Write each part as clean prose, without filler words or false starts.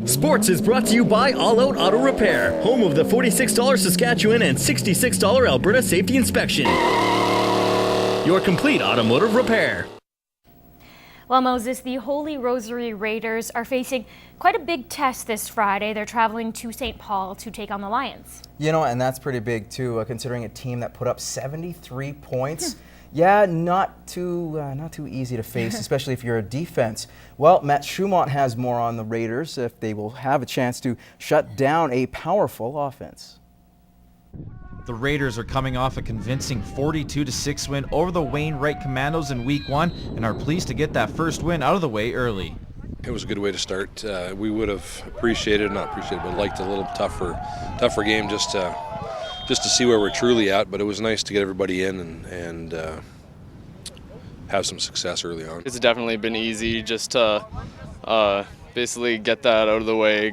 Sports is brought to you by All Out Auto Repair, home of the $46 Saskatchewan and $66 Alberta Safety Inspection. Your complete automotive repair. Well, Moses, the Holy Rosary Raiders are facing quite a big test this Friday. They're traveling to St. Paul to take on the Lions. You know, and that's pretty big too, considering a team that put up 73 points. Yeah, not too easy to face, especially if you're a defense. Well, Matt Schumont has more on the Raiders if they will have a chance to shut down a powerful offense. The Raiders are coming off a convincing 42-6 win over the Wainwright Commandos in Week 1 and are pleased to get that first win out of the way early. It was a good way to start. We would have but liked a little tougher game just to see where we're truly at. But it was nice to get everybody in and have some success early on. It's definitely been easy just to basically get that out of the way.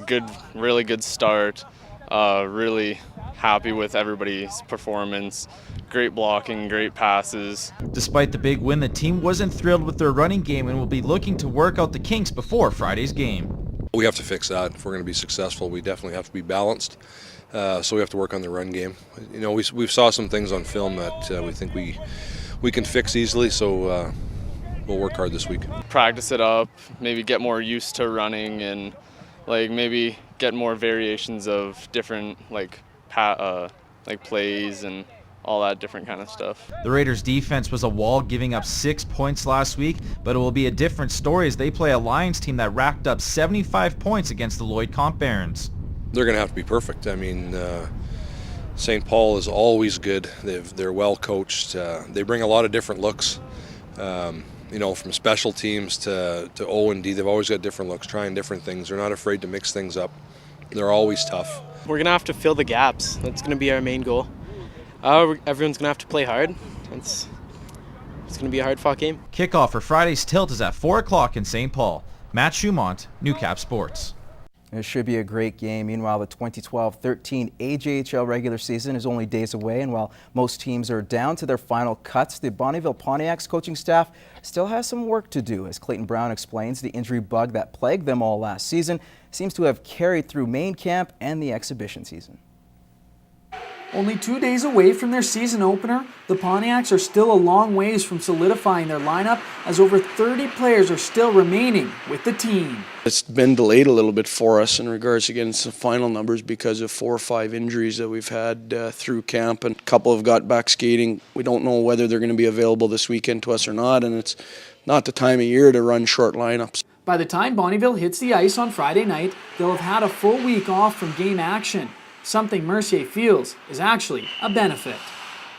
Really good start. Really happy with everybody's performance. Great blocking, great passes. Despite the big win, the team wasn't thrilled with their running game and will be looking to work out the kinks before Friday's game. We have to fix that. If we're going to be successful, we definitely have to be balanced. So we have to work on the run game. You know, we saw some things on film that we think we can fix easily, so we'll work hard this week. Practice it up, maybe get more used to running, and maybe get more variations of different plays and all that different kind of stuff. The Raiders' defense was a wall, giving up 6 points last week, but it will be a different story as they play a Lions team that racked up 75 points against the Lloyd Comp Barons. They're going to have to be perfect. I mean, St. Paul is always good. They're well coached. They bring a lot of different looks. You know, from special teams to O&D, they've always got different looks, trying different things. They're not afraid to mix things up. They're always tough. We're going to have to fill the gaps. That's going to be our main goal. Everyone's going to have to play hard. It's going to be a hard-fought game. Kickoff for Friday's tilt is at 4 o'clock in St. Paul. Matt Schumont, Newcap Sports. It should be a great game. Meanwhile, the 2012-13 AJHL regular season is only days away, and while most teams are down to their final cuts, the Bonnyville Pontiacs coaching staff still has some work to do. As Clayton Brown explains, the injury bug that plagued them all last season seems to have carried through main camp and the exhibition season. Only 2 days away from their season opener, the Pontiacs are still a long ways from solidifying their lineup, as over 30 players are still remaining with the team. It's been delayed a little bit for us in regards to getting some final numbers because of 4 or 5 injuries that we've had through camp, and a couple have got back skating. We don't know whether they're going to be available this weekend to us or not, and it's not the time of year to run short lineups. By the time Bonnyville hits the ice on Friday night, they'll have had a full week off from game action. Something Mercier feels is actually a benefit.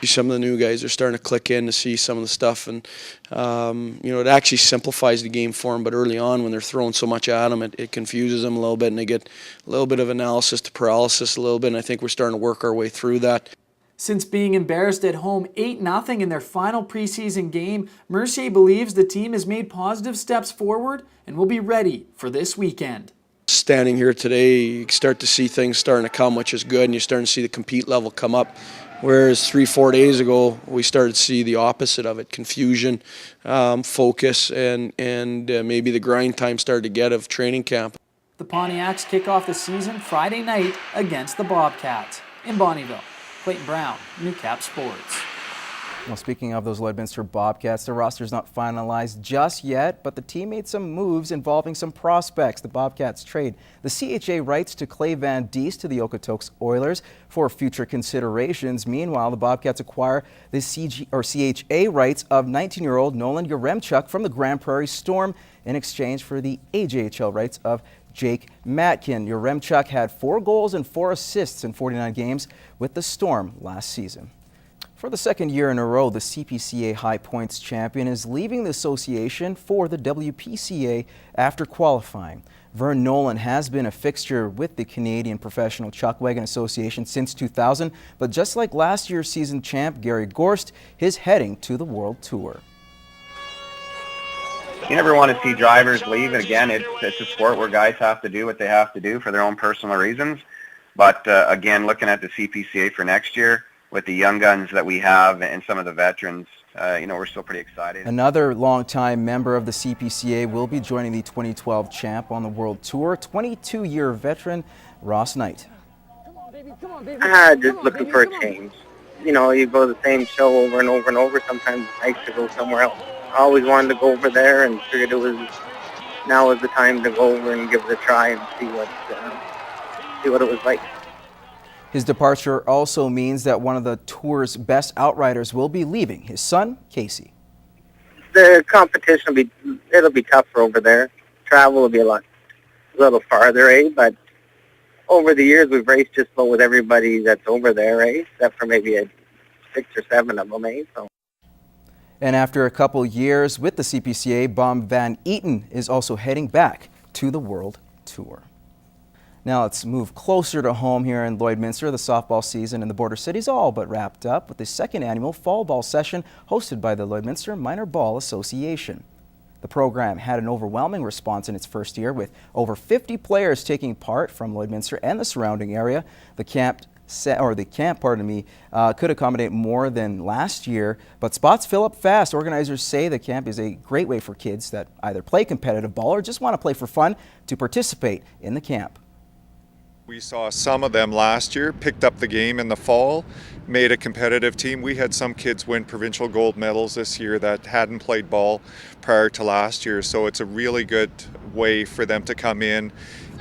Some of the new guys are starting to click in to see some of the stuff, and you know, it actually simplifies the game for them. But early on, when they're throwing so much at them, it confuses them a little bit, and they get a little bit of analysis to paralysis a little bit. And I think we're starting to work our way through that. Since being embarrassed at home 8-0 in their final preseason game, Mercier believes the team has made positive steps forward and will be ready for this weekend. Standing here today, you start to see things starting to come, which is good, and you're starting to see the compete level come up. Whereas 3-4 days ago, we started to see the opposite of it: confusion, focus, and maybe the grind time started to get of training camp. The Pontiacs kick off the season Friday night against the Bobcats in Bonnyville. Clayton Brown, Newcap Sports. Well, speaking of those Lloydminster Bobcats, the roster's not finalized just yet, but the team made some moves involving some prospects. The Bobcats trade the CHA rights to Clay Van Diest to the Okotoks Oilers for future considerations. Meanwhile, the Bobcats acquire the CHA rights of 19-year-old Nolan Yaremchuk from the Grand Prairie Storm in exchange for the AJHL rights of Jake Matkin. Yaremchuk had 4 goals and 4 assists in 49 games with the Storm last season. For the second year in a row, the CPCA High Points champion is leaving the association for the WPCA after qualifying. Vern Nolan has been a fixture with the Canadian Professional Chuckwagon Association since 2000, but just like last year's season champ Gary Gorst, he's heading to the World Tour. You never want to see drivers leave, and again, it's a sport where guys have to do what they have to do for their own personal reasons. But again, looking at the CPCA for next year, with the young guns that we have and some of the veterans, we're still pretty excited. Another longtime member of the CPCA will be joining the 2012 champ on the World Tour, 22-year veteran Ross Knight. Just looking for a change. You go to the same show over and over and over. Sometimes it's nice to go somewhere else. I always wanted to go over there and figured now was the time to go over and give it a try and see what it was like. His departure also means that one of the tour's best outriders will be leaving, his son, Casey. The competition it'll be tougher over there. Travel will be a little farther, but over the years we've raced just about with everybody that's over there, except for maybe 6 or 7 of them, so. And after a couple years with the CPCA, Bob Van Eaton is also heading back to the World Tour. Now let's move closer to home here in Lloydminster. The softball season in the Border City is all but wrapped up with the second annual fall ball session hosted by the Lloydminster Minor Ball Association. The program had an overwhelming response in its first year with over 50 players taking part from Lloydminster and the surrounding area. The camp could accommodate more than last year, but spots fill up fast. Organizers say the camp is a great way for kids that either play competitive ball or just want to play for fun to participate in the camp. We saw some of them last year, picked up the game in the fall, made a competitive team. We had some kids win provincial gold medals this year that hadn't played ball prior to last year, so it's a really good way for them to come in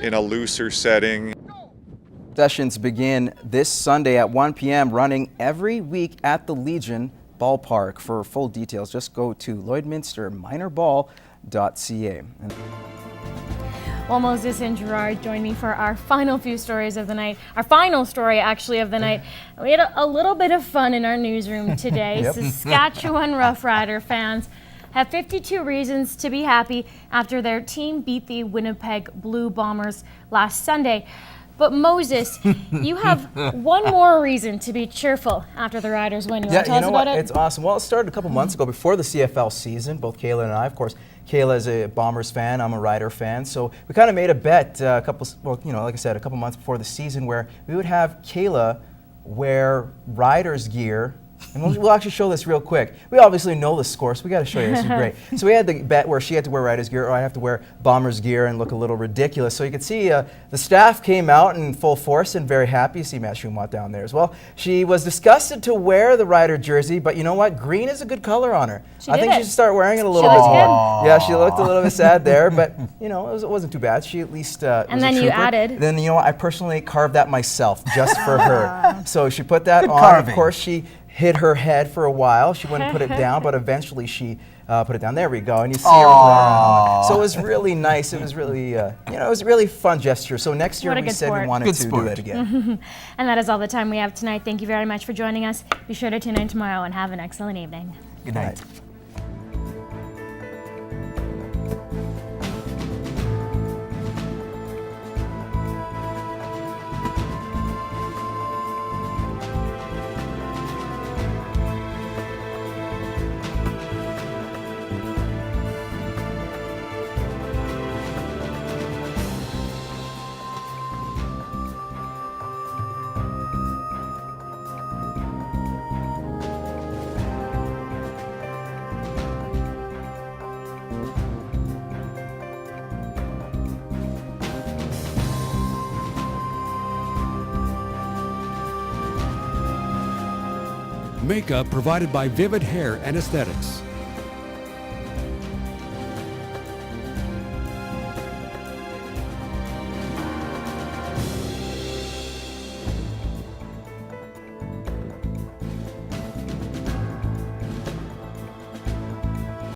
a looser setting. Sessions begin this Sunday at 1 p.m. running every week at the Legion Ballpark. For full details, just go to lloydminsterminorball.ca. Well, Moses and Gerard join me for our final few stories of the night. Our final story, actually, of the night. We had a little bit of fun in our newsroom today. Yep. Saskatchewan Roughrider fans have 52 reasons to be happy after their team beat the Winnipeg Blue Bombers last Sunday. But Moses, you have one more reason to be cheerful after the Riders win. You want to tell us about it? It's awesome. Well, it started a couple months ago before the CFL season. Both Kayla and I, of course, Kayla is a Bombers fan. I'm a Rider fan. So we kind of made a bet like I said, a couple months before the season where we would have Kayla wear Riders gear. And we'll actually show this real quick. We obviously know the score, so we got to show you. This is great. So we had the bet where she had to wear Riders gear, or I have to wear Bombers gear and look a little ridiculous. So you can see the staff came out in full force and very happy. You see Matt Schumott down there as well. She was disgusted to wear the Rider jersey, but you know what? Green is a good color on her. I think she should start wearing it a little bit more. Yeah, she looked a little bit sad there, but it wasn't too bad. She at least and then you added. Then I personally carved that myself just for her. So she put that on. Of course, she hid her head for a while. She wouldn't put it down, but eventually she put it down. There we go, and you see her on. So it was really nice. It was really, it was a really fun gesture. So next year we said we wanted to do that again. And that is all the time we have tonight. Thank you very much for joining us. Be sure to tune in tomorrow and have an excellent evening. Good night. Makeup provided by Vivid Hair and Aesthetics.